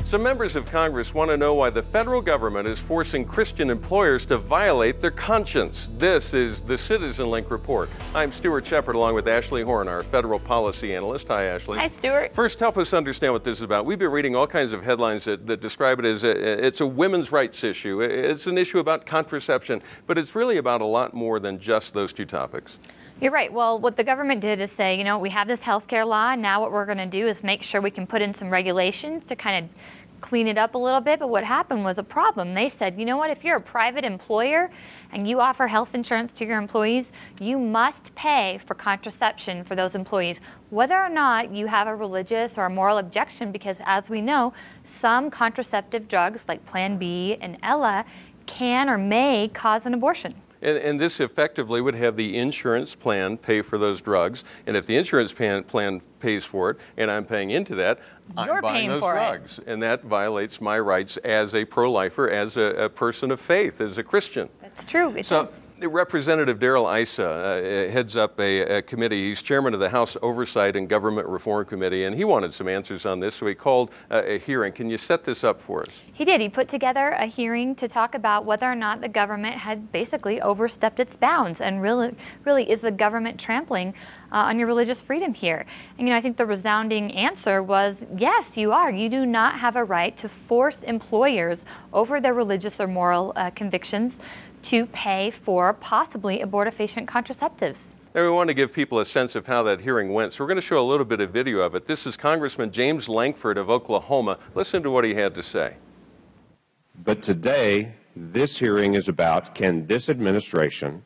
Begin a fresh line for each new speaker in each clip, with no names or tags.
Some members of Congress want to know why the federal government is forcing Christian employers to violate their conscience. This is the Citizenlink report. I'm Stuart Shepard along with Ashley Horne, our federal policy analyst. Hi, Ashley.
Hi, Stuart.
First, help us understand what this is about. We've been reading all kinds of headlines that describe it as it's a women's rights issue. It's an issue about contraception, but it's really about a lot more than just those two topics.
You're right. Well, what the government did is say, we have this health care law, and now what we're going to do is make sure we can put in some regulations to kind of clean it up a little bit. But what happened was a problem. They said, you know what, if you're a private employer and you offer health insurance to your employees, you must pay for contraception for those employees, whether or not you have a religious or a moral objection, because as we know, some contraceptive drugs like Plan B and Ella can or may cause an abortion.
And this effectively would have the insurance plan pay for those drugs. And if the insurance plan pays for it and I'm paying into that, I'm buying those drugs. And that violates my rights as a pro-lifer, as a person of faith, as a Christian.
That's true. It does.
Representative Darrell Issa heads up a committee. He's chairman of the House Oversight and Government Reform Committee, and he wanted some answers on this, so he called a hearing. Can you set this up for us?
He did. He put together a hearing to talk about whether or not the government had basically overstepped its bounds, and really is the government trampling on your religious freedom here? And I think the resounding answer was, yes, you are. You do not have a right to force employers over their religious or moral convictions to pay for possibly abortifacient contraceptives.
Now, we want to give people a sense of how that hearing went, so we're going to show a little bit of video of it. This is Congressman James Lankford of Oklahoma. Listen to what he had to say.
But today, this hearing is about, can this administration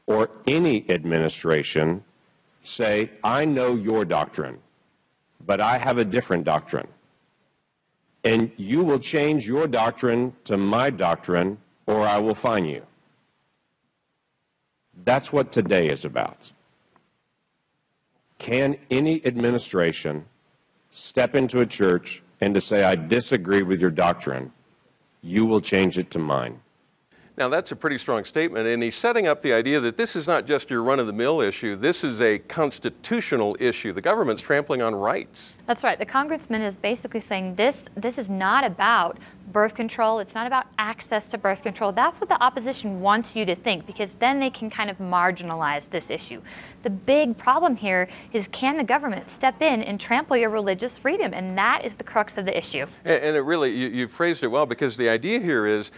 or any administration say, I know your doctrine, but I have a different doctrine, and you will change your doctrine to my doctrine, or I will fine you. That's what today is about. Can any administration step into a church and to say, I disagree with your doctrine, you will change it to mine?
Now, that's a pretty strong statement, and he's setting up the idea that this is not just your run-of-the-mill issue. This is a constitutional issue. The government's trampling on rights.
That's right. The congressman is basically saying this is not about birth control. It's not about access to birth control. That's what the opposition wants you to think, because then they can kind of marginalize this issue. The big problem here is, can the government step in and trample your religious freedom? And that is the crux of the issue.
And it really, you phrased it well, because the idea here is,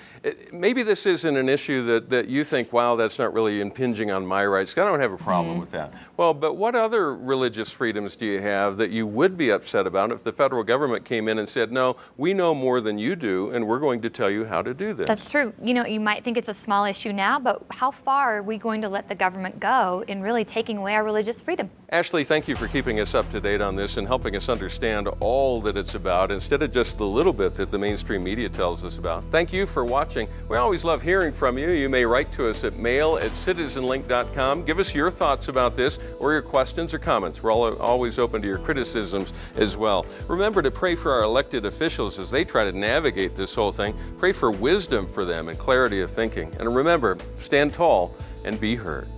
maybe this isn't an issue that you think, wow, that's not really impinging on my rights. I don't have a problem with that. Well, but what other religious freedoms do you have that you would be upset about if the federal government came in and said, no, we know more than you do, and we're going to tell you how to do this?
That's true. You might think it's a small issue now, but how far are we going to let the government go in really taking away our religious freedom?
Ashley, thank you for keeping us up to date on this and helping us understand all that it's about instead of just the little bit that the mainstream media tells us about. Thank you for watching. We always love hearing from you. You may write to us at mail@citizenlink.com. Give us your thoughts about this or your questions or comments. We're always open to your criticisms as well. Remember to pray for our elected officials as they try to navigate this whole thing. Pray for wisdom for them and clarity of thinking. And remember, stand tall and be heard.